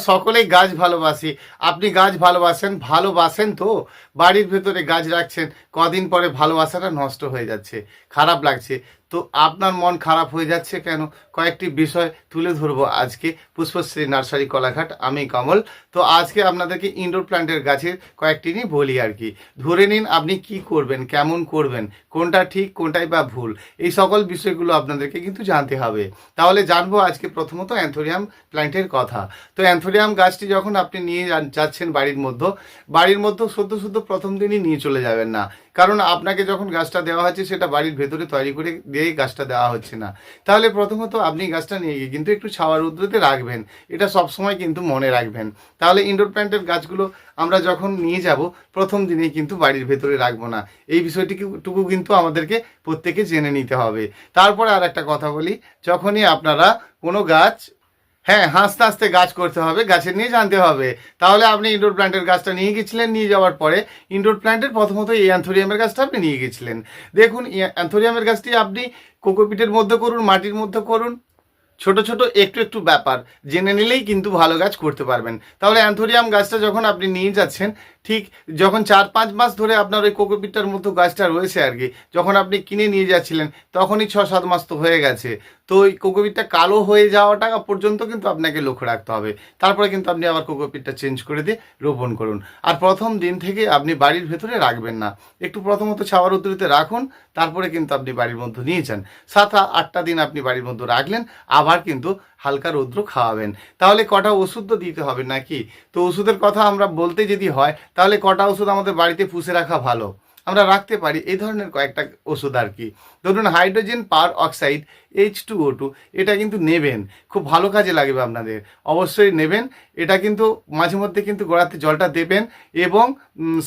সকলেই গাছ ভালোবাসি। আপনি গাছ ভালোবাসেন তো? বাড়ির ভেতরে গাছ রাখছেন, কদিন পরে ভালোবাসাটা নষ্ট হয়ে যাচ্ছে, খারাপ লাগছে। তো আপনার মন খারাপ হয়ে যাচ্ছে কেন? কয়েকটি বিষয় তুলে ধরবো আজকে পুষ্পশ্রী নার্সারি কোলাঘাট, আমি কমল। তো আজকে আপনাদেরকে ইনডোর প্ল্যান্টের গাছের কয়েকটি নিয়ে বলি আর কি। ধরে নিন আপনি কি করবেন, কেমন করবেন, কোনটা ঠিক কোনটাই বা ভুল, এই সকল বিষয়গুলো আপনাদেরকে কিন্তু জানতে হবে। তাহলে জানবো আজকে প্রথমত অ্যান্থোরিয়াম প্ল্যান্টের কথা। তো অ্যান্থোরিয়াম গাছটি যখন আপনি নিয়ে যাচ্ছেন বাড়ির মধ্যে শুদ্ধ প্রথম দিনই নিয়ে চলে যাবেন না। কারণ আপনাকে যখন গাছটা দেওয়া হচ্ছে সেটা বাড়ির ভেতরে তৈরি করে দিয়েই গাছটা দেওয়া হচ্ছে না। তাহলে প্রথমত আপনি গাছটা নিয়ে গিয়ে কিন্তু একটু ছাওয়া রৌদ্রতে রাখবেন, এটা সবসময় কিন্তু মনে রাখবেন। তাহলে ইনডোর প্ল্যান্টের গাছগুলো আমরা যখন নিয়ে যাব প্রথম দিনেই কিন্তু বাড়ির ভেতরে রাখবো না, এই বিষয়টিটুকু কিন্তু আমাদেরকে প্রত্যেকে জেনে নিতে হবে। তারপরে আর একটা কথা বলি, যখনই আপনারা কোনো গাছ, হ্যাঁ, হাসতে হাসতে গাছ করতে হবে, গাছের নিয়ে জানতে হবে। তাহলে আপনি ইনডোর প্ল্যান্টের গাছটা নিয়ে গেছিলেন, নিয়ে যাওয়ার পরে ইনডোর প্ল্যান্টের প্রথমত এই অ্যান্থোরিয়ামের গাছটা আপনি নিয়ে গেছিলেন। দেখুন, অ্যান্থোরিয়ামের গাছটি আপনি কোকোপিটের মধ্যে করুন, মাটির মধ্যে করুন, ছোট ছোট একটু ব্যাপার জেনে নিলেই কিন্তু ভালো গাছ করতে পারবেন। তাহলে অ্যান্থোরিয়াম গাছটা যখন আপনি নিয়ে যাচ্ছেন, ঠিক যখন 4-5 মাস ধরে আপনার ওই কোকোপিটটার মতো গাছটা রয়েছে আর কি, যখন আপনি কিনে নিয়ে যাচ্ছিলেন তখনই 6-7 মাস তো হয়ে গেছে। তো ওই কোকোপিটটা কালো হয়ে যাওয়াটা পর্যন্ত কিন্তু আপনাকে লক্ষ্য রাখতে হবে। তারপরে কিন্তু আপনি আবার কোকোপিটটা চেঞ্জ করে দিয়ে রোপণ করুন। আর প্রথম দিন থেকে আপনি বাড়ির ভেতরে রাখবেন না, একটু প্রথমত ছাওয়ার উদ্ধৃতিতে রাখুন, তারপরে কিন্তু আপনি বাড়ির মধ্যে নিয়ে যান। 7-8টা দিন আপনি বাড়ির মধ্যে রাখলেন, আবার কিন্তু হালকা রৌদ্র খাওয়াবেন। তাহলে কটা ওষুধ তো দিতে হবে নাকি? তো ওষুধের কথা আমরা বলতে যদি হয়, তাহলে কটা ওষুধ আমাদের বাড়িতে পুষে রাখা ভালো, আমরা রাখতে পারি এই ধরনের কয়েকটা ওষুধ আর কি। ধরুন হাইড্রোজেন পার অক্সাইড H2O2, এটা কিন্তু নেবেন, খুব ভালো কাজে লাগবে আপনাদের, অবশ্যই নেবেন। এটা কিন্তু মাঝে মধ্যে কিন্তু গোড়াতে জলটা দেবেন এবং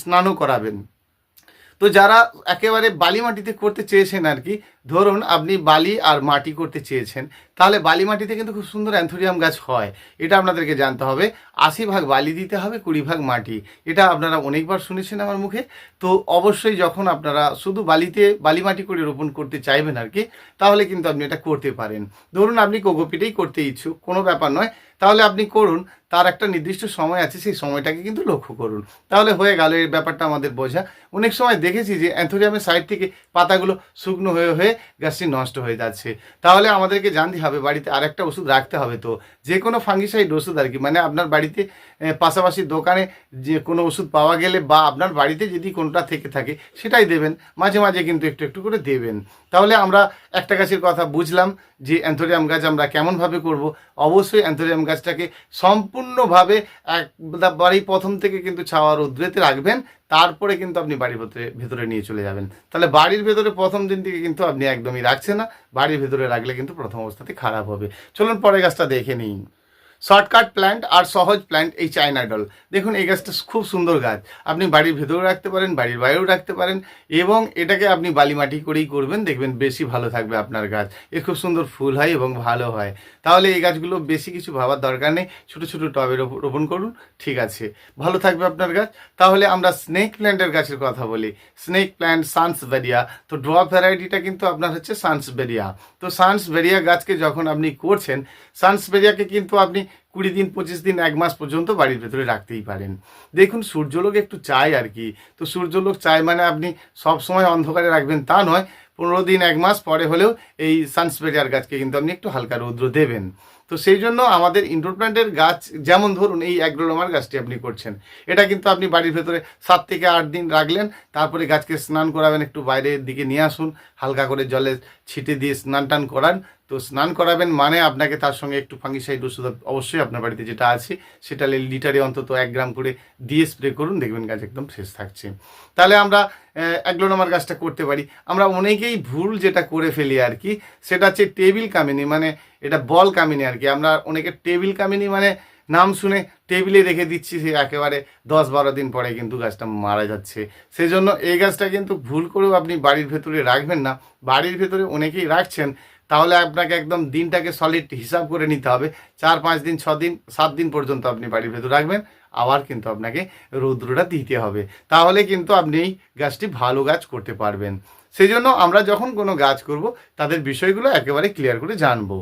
স্নানও করাবেন। তো যারা একেবারে বালি মাটিতে করতে চেয়েছেন আর কি, ধরুন আপনি বালি আর মাটি করতে চেয়েছেন, তাহলে বালি মাটিতে কিন্তু খুব সুন্দর অ্যান্থোরিয়াম গাছ হয়। এটা আপনাদেরকে জানতে হবে। 80 ভাগ বালি দিতে হবে, 20 ভাগ মাটি, এটা আপনারা অনেকবার শুনেছেন আমার মুখে। তো অবশ্যই যখন আপনারা শুধু বালি মাটি করে রোপণ করতে চাইবেন আর কি, তাহলে কিন্তু আপনি এটা করতে পারেন। ধরুন আপনি কোকোপিটেই করতে ইচ্ছুক, কোনো ব্যাপার নয়, তাহলে আপনি করুন। তার একটা নির্দিষ্ট সময় আছে, সেই সময়টাকে কিন্তু লক্ষ্য করুন, তাহলে হয়ে গেল। এই ব্যাপারটা আমাদের বোঝা। অনেক সময় দেখেছি যে অ্যান্থোরিয়ামের সাইড থেকে পাতাগুলো শুকনো হয়ে হয়ে গাছটি নষ্ট হয়ে যাচ্ছে। তাহলে আমাদেরকে জানতে হবে বাড়িতে আরেকটা ওষুধ রাখতে হবে। তো যে কোনো ফাঙ্গিসাইড ওষুধ আর কি, মানে আপনার বাড়িতে পাশাপাশি দোকানে যে কোনো ওষুধ পাওয়া গেলে বা আপনার বাড়িতে যদি কোনোটা থেকে থাকে সেটাই দেবেন, মাঝে মাঝে কিন্তু একটু করে দেবেন। তাহলে আমরা একটা গাছের কথা বুঝলাম যে অ্যান্থোরিয়াম গাছ আমরা কেমনভাবে করব। অবশ্যই অ্যান্থোরিয়াম গাছটাকে সম্পূর্ণভাবে বাড়ি প্রথম থেকে কিন্তু ছাওয়া রৌদ্রেতে রাখবেন, তারপরে কিন্তু আপনি বাড়ির ভেতরে নিয়ে চলে যাবেন। তাহলে বাড়ির ভেতরে প্রথম দিন থেকে কিন্তু আপনি একদমই রাখছেন না, বাড়ির ভেতরে রাখলে কিন্তু প্রথম অবস্থাতে খারাপ হবে। চলুন পরের গাছটা দেখে নিন। শর্টকাট প্ল্যান্ট আর সহজ প্ল্যান্ট, এই চায়না ডল। দেখুন এই গাছটা খুব সুন্দর গাছ, আপনি বাড়ির ভেতরেও রাখতে পারেন, বাড়ির বাইরেও রাখতে পারেন, এবং এটাকে আপনি বালি মাটি করেই করবেন, দেখবেন বেশি ভালো থাকবে আপনার গাছ। এর খুব সুন্দর ফুল হয় এবং ভালো হয়। তাহলে এই গাছগুলো বেশি কিছু ভাবার দরকার নেই, ছোটো ছোটো টবে রোপণ করুন, ঠিক আছে, ভালো থাকবে আপনার গাছ। তাহলে আমরা স্নেক প্ল্যান্টের গাছের কথা বলি। স্নেক প্ল্যান্ট সানসবেরিয়া, তো ড্রপ ভ্যারাইটিটা কিন্তু আপনার হচ্ছে সানসবেরিয়া। তো সানসবেরিয়া গাছকে যখন আপনি করছেন, সানসবেরিয়াকে কিন্তু আপনি 20 দিন, 25 দিন, 1 মাস পর্যন্ত বাড়ির ভেতরে রাখতেই পারেন। দেখুন সূর্যলোক একটু চাই আর কি, তো সূর্যলোক চাই মানে আপনি সব সময় অন্ধকারে রাখবেন তা নয়, 15 দিন, 1 মাস পরে হলেও এই সানসবেরিয়ার গাছকে কিন্তু আপনি একটু হালকা রৌদ্র দেবেন। তো সেই জন্য আমাদের ইনডোর প্ল্যান্টের গাছ, যেমন ধরুন এই অ্যাগ্রোলোমার গাছটি আপনি করছেন, এটা কিন্তু আপনি বাড়ির ভেতরে 7 থেকে 8 দিন রাখলেন, তারপরে গাছকে স্নান করাবেন, একটু বাইরের দিকে নিয়ে আসুন, হালকা করে জলে ছিটে দিয়ে স্নান টান করান। তো স্নান করাবেন মানে আপনাকে তার সঙ্গে একটু ফাঙ্গিসাইড ওষুধ অবশ্যই আপনার বাড়িতে যেটা আছে সেটা লিটারে অন্তত 1 গ্রাম করে দিয়ে স্প্রে করুন, দেখবেন গাছ একদম ফ্রেশ থাকছে। তাহলে আমরা অ্যাগ্লোনোমার গাছটা করতে পারি। আমরা অনেকেই ভুল যেটা করে ফেলি আর কি, সেটা হচ্ছে টেবিল কামিনী, মানে এটা বল কামিনী আর কি। আমরা অনেকে টেবিল কামিনী মানে নাম শুনে টেবিলে রেখে দিচ্ছি, সে একেবারে 10-12 দিন পরে কিন্তু গাছটা মারা যাচ্ছে। সেই জন্য এই গাছটা কিন্তু ভুল করেও আপনি বাড়ির ভেতরে রাখবেন না। বাড়ির ভেতরে অনেকেই রাখছেন, তাহলে আপনাকে একদম দিনটাকে সলিড হিসাব করে নিতে হবে। 4-5 দিন, 6 দিন, 7 দিন পর্যন্ত আপনি বাড়ির ভেতর রাখবেন, আবার কিন্তু আপনাকে রৌদ্রটা দিতে হবে, তাহলে কিন্তু আপনি এই গাছটি ভালো গাছ করতে পারবেন। সেই জন্য আমরা যখন কোনো গাছ করব তাদের বিষয়গুলো একেবারে ক্লিয়ার করে জানবো।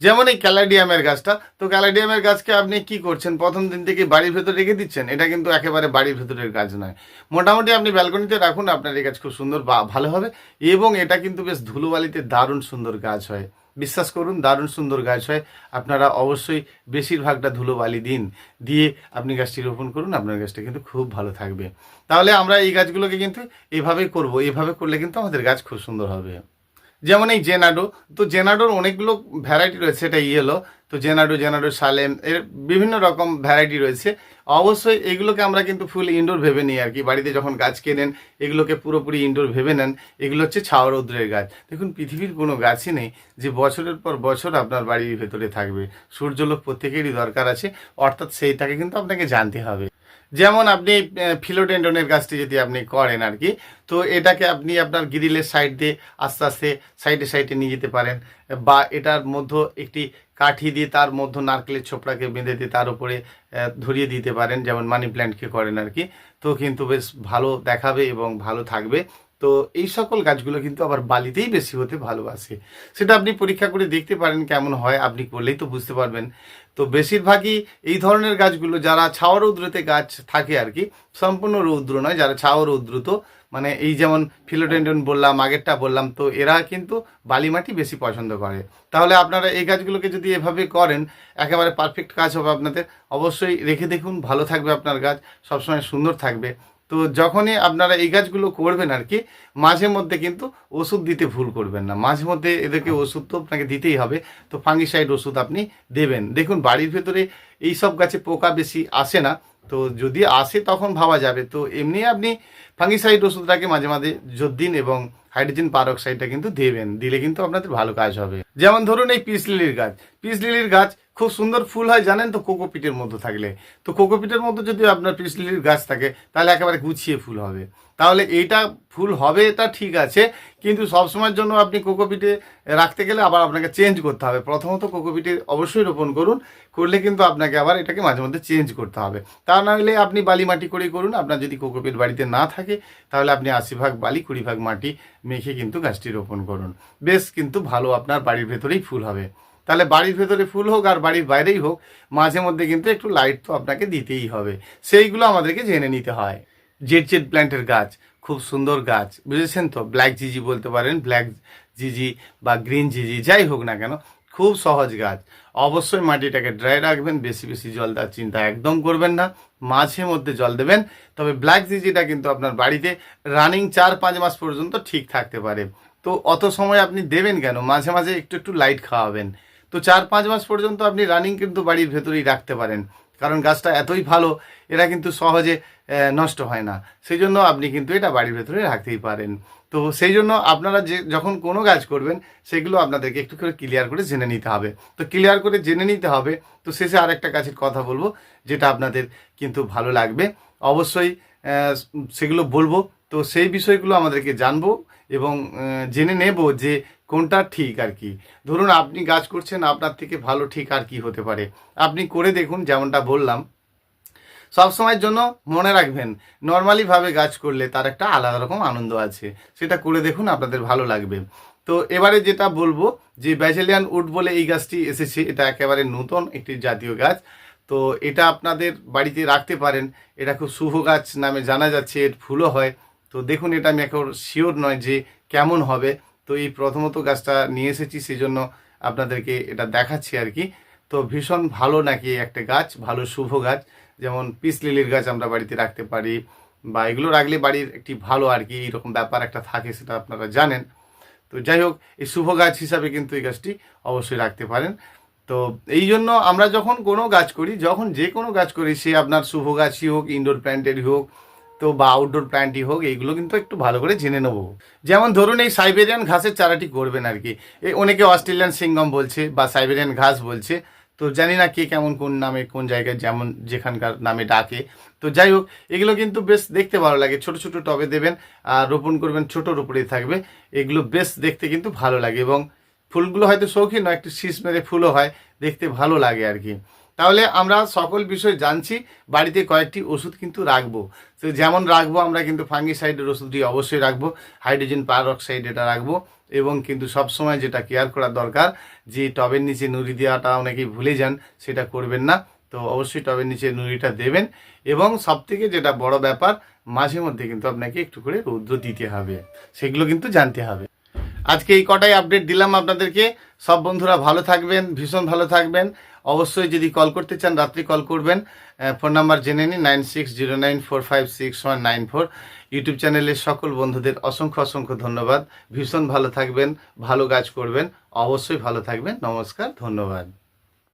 যেমন এই ক্যালাডিয়ামের গাছটা, তো ক্যালাডিয়ামের গাছকে আপনি কি করছেন, প্রথম দিন থেকে বাড়ির ভেতরে রেখে দিচ্ছেন, এটা কিন্তু একেবারে বাড়ির ভেতরের গাছ নয়। মোটামুটি আপনি ব্যালকনিতে রাখুন, আপনার এই গাছ খুব সুন্দর ভালো হবে, এবং এটা কিন্তু বেশ ধুলোবালিতে দারুণ সুন্দর গাছ হয়। বিশ্বাস করুন, দারুণ সুন্দর গাছ হয়। আপনারা অবশ্যই বেশিরভাগটা ধুলোবালি দিন, দিয়ে আপনি গাছটি রোপণ করুন, আপনার গাছটা কিন্তু খুব ভালো থাকবে। তাহলে আমরা এই গাছগুলোকে কিন্তু এভাবেই করব, এভাবে করলে কিন্তু আমাদের গাছ খুব সুন্দর হবে। যেমন এই জেনাডো, তো জেনাডোর অনেকগুলো ভ্যারাইটি রয়েছে, এটা ইয়েলো, তো জেনাডো সালেম, এর বিভিন্ন রকম ভ্যারাইটি রয়েছে। অবশ্যই এগুলোকে আমরা কিন্তু ফুল ইনডোর ভেবে নিই আর কি, বাড়িতে যখন গাছ কেনেন এগুলোকে পুরোপুরি ইনডোর ভেবে নেন। এগুলো হচ্ছে ছাওয়া রৌদ্রের গাছ। দেখুন, পৃথিবীর কোনো গাছই নেই যে বছরের পর বছর আপনার বাড়ির ভেতরে থাকবে। সূর্যলোক প্রত্যেকেরই দরকার আছে, অর্থাৎ সেইটাকে কিন্তু আপনাকে জানতে হবে। যেমন আপনি ফিলোডেন্ডনের গাছটি যদি আপনি করেন আর কি, তো এটাকে আপনি আপনার গ্রিলের সাইড দিয়ে আস্তে আস্তে সাইডে সাইডে নিয়ে যেতে পারেন, বা এটার মধ্যে একটি কাঠি দিয়ে তার মধ্যে নারকেলের ছোপড়াকে বেঁধে দিয়ে তার উপরে ধরিয়ে দিতে পারেন, যেমন মানি প্ল্যান্টকে করেন আর কি। তো কিন্তু বেশ ভালো দেখাবে এবং ভালো থাকবে। তো এই সকল গাছগুলো কিন্তু আবার বালিতেই বেশি হতে ভালোবাসে। সেটা আপনি পরীক্ষা করে দেখতে পারেন কেমন হয়, আপনি করলেই তো বুঝতে পারবেন। তো বেশিরভাগই এই ধরনের গাছগুলো যারা ছাওয়া রৌদ্রতে গাছ থাকে আর কি, সম্পূর্ণ রৌদ্র নয়, যারা ছাওয়া রৌদ্রত, মানে এই যেমন ফিলোডেন্ডন বললাম, আগেরটা বললাম, তো এরা কিন্তু বালি মাটি বেশি পছন্দ করে। তাহলে আপনারা এই গাছগুলোকে যদি এভাবে করেন, একেবারে পারফেক্ট কাজ হবে আপনাদের। অবশ্যই রেখে দেখুন, ভালো থাকবে আপনার গাছ, সবসময় সুন্দর থাকবে। তো যখনই আপনারা এই গাছগুলো করবেন আর কি, মাঝে মধ্যে কিন্তু ওষুধ দিতে ভুল করবেন না। মাঝে মধ্যে এদেরকে ওষুধ তো আপনাকে দিতেই হবে, তো ফাঙ্গিসাইড ওষুধ আপনি দেবেন। দেখুন, বাড়ির ভেতরে এই সব গাছে পোকা বেশি আসে না, তো যদি আসে তখন ভাবা যাবে। তো এমনি আপনি ফাঙ্গিসাইড ওষুধটাকে মাঝে মাঝে দিন, এবং হাইড্রোজেন পারঅক্সাইডটা কিন্তু দেবেন, দিলে কিন্তু আপনাদের ভালো কাজ হবে। যেমন ধরুন এই পিস লিলির গাছ, পিস লিলির গাছ খুব সুন্দর ফুল হয় জানেন তো, কোকোপিটের মধ্যে থাকলে। তো কোকোপিটের মধ্যে যদি আপনার পিস লিলির গাছ থাকে, তাহলে একেবারে গুছিয়ে ফুল হবে। তাহলে এইটা ফুল হবে, এটা ঠিক আছে, কিন্তু সবসময়ের জন্য আপনি কোকোপিটে রাখতে গেলে আবার আপনাকে চেঞ্জ করতে হবে। প্রথমত কোকোপিটে অবশ্যই রোপণ করুন, করলে কিন্তু আপনাকে আবার এটাকে মাঝে মধ্যে চেঞ্জ করতে হবে। তা নাহলে আপনি বালি মাটি করেই করুন। আপনার যদি কোকোপিট বাড়িতে না থাকে, তাহলে আপনি 80 ভাগ বালি 20 ভাগ মাটি মেখে কিন্তু গাছটি রোপণ করুন। বেশ কিন্তু ভালো আপনার বাড়ির ভেতরেই ফুল হবে। তাহলে বাড়ির ভেতরে ফুল হোক আর বাড়ির বাইরেই হোক, মাঝে মধ্যে কিন্তু একটু লাইট তো আপনাকে দিতেই হবে। সেইগুলো আমাদেরকে জেনে নিতে হয়। জেড প্ল্যান্টের গাছ খুব সুন্দর গাছ, বুঝেছেন তো। ব্ল্যাক জিজি বলতে পারেন, ব্ল্যাক জিজি বা গ্রিন জিজি, যাই হোক না কেন, খুব সহজ গাছ। অবশ্যই মাটিটাকে ড্রাই রাখবেন, বেশি বেশি জল দেওয়ার চিন্তা একদম করবেন না, মাঝে মধ্যে জল দেবেন। তবে ব্ল্যাক জিজিটা কিন্তু আপনার বাড়িতে রানিং 4-5 মাস পর্যন্ত ঠিক থাকতে পারে। তো অত সময় আপনি দেবেন কেন, মাঝে মাঝে একটু একটু লাইট খাওয়াবেন। তো 4-5 মাস পর্যন্ত আপনি রানিং কিন্তু বাড়ির ভেতরেই রাখতে পারেন, কারণ গাছটা এতই ভালো, এরা কিন্তু সহজে নষ্ট হয় না। সেই জন্য আপনি কিন্তু এটা বাড়ির ভেতরে রাখতেই পারেন। তো সেই জন্য আপনারা যখন কোনো কাজ করবেন, সেগুলো আপনাদেরকে একটু করে ক্লিয়ার করে জেনে নিতে হবে। তো ক্লিয়ার করে জেনে নিতে হবে। তো শেষে আরেকটা কাজের কথা বলবো, যেটা আপনাদের কিন্তু ভালো লাগবে। অবশ্যই সেগুলো বলবো। তো সেই বিষয়গুলো আমাদেরকে জানবো এবং জেনে নেব যে কোনটা ঠিক আর কি। ধরুন আপনি গাছ করছেন, আপনার থেকে ভালো ঠিক আর কি হতে পারে, আপনি করে দেখুন। যেমনটা বললাম, সব সময়ের জন্য মনে রাখবেন, নর্মালিভাবে গাছ করলে তার একটা আলাদা রকম আনন্দ আছে। সেটা করে দেখুন, আপনাদের ভালো লাগবে। তো এবারে যেটা বলবো, যে ব্যাজেলিয়ান উড বলে এই গাছটি এসেছে, এটা একেবারে নতুন একটি জাতীয় গাছ। তো এটা আপনাদের বাড়িতে রাখতে পারেন। এটা খুব শুভ গাছ নামে জানা যাচ্ছে, এর ফুলও হয়। তো দেখুন, এটা আমি এখন শিওর নয় যে কেমন হবে। তো এই প্রথমত গাছটা নিয়ে এসেছি, সেই জন্য আপনাদেরকে এটা দেখাচ্ছি আর কি। তো ভীষণ ভালো নাকি একটা গাছ, ভালো শুভ গাছ। যেমন পিস লিলির গাছ আমরা বাড়িতে রাখতে পারি, বা এগুলো রাখলে বাড়ির একটি ভালো আর কি, এইরকম ব্যাপার একটা থাকে, সেটা আপনারা জানেন। তো যাই হোক, এই শুভ গাছ হিসাবে কিন্তু এই গাছটি অবশ্যই রাখতে পারেন। তো এই জন্য আমরা যখন কোনো গাছ করি, যখন যে কোনো গাছ করি, সে আপনার শুভ গাছই হোক, ইনডোর প্ল্যান্টেরই হোক, তো বা আউটডোর প্ল্যান্টই হোক, এইগুলো কিন্তু একটু ভালো করে জেনে নেবো। যেমন ধরুন এই সাইবেরিয়ান ঘাসের চারাটি করবেন আর কি। অনেকে অস্ট্রেলিয়ান সিঙ্গম বলছে বা সাইবেরিয়ান ঘাস বলছে। তো জানি না কে কেমন কোন নামে কোন জায়গায় যেমন যেখানকার নামে ডাকে। তো যাই হোক, এগুলো কিন্তু বেশ দেখতে ভালো লাগে। ছোট ছোট টবে দেবেন আর রোপণ করবেন, ছোটোর উপরেই থাকবে। এগুলো বেশ দেখতে কিন্তু ভালো লাগে, এবং ফুলগুলো হয়তো শৌখিন নয়, একটু শীষ মেরে ফুলও হয়, দেখতে ভালো লাগে আর কি। তাহলে আমরা সকল বিষয় জানছি। বাড়িতে কয়েকটি ওষুধ কিন্তু রাখবো। তো যেমন রাখবো আমরা কিন্তু ফাঙ্গিসাইডের ওষুধটি অবশ্যই রাখবো, হাইড্রোজেন পারঅক্সাইড এটা রাখবো, এবং কিন্তু সবসময় যেটা কেয়ার করা দরকার যে টবের নিচে নুড়ি দেওয়াটা অনেকেই ভুলে যান, সেটা করবেন না। তো অবশ্যই টবের নিচে নুড়িটা দেবেন, এবং সবথেকে যেটা বড় ব্যাপার, মাঝে মধ্যে কিন্তু আপনাকে একটু করে রৌদ্র দিতে হবে, সেগুলো কিন্তু জানতে হবে। আজকে এই কটাই আপডেট দিলাম আপনাদেরকে। সব বন্ধুরা ভালো থাকবেন, ভীষণ ভালো থাকবেন। অবশ্যই যদি কল করতে চান রাত্রি কল করবেন। ফোন নাম্বার জেনে নিন 9609456194। ইউটিউব চ্যানেলের সকল বন্ধুদের অসংখ্য অসংখ্য ধন্যবাদ। ভীষণ ভালো থাকবেন, ভালো কাজ করবেন, অবশ্যই ভালো থাকবেন। নমস্কার, ধন্যবাদ।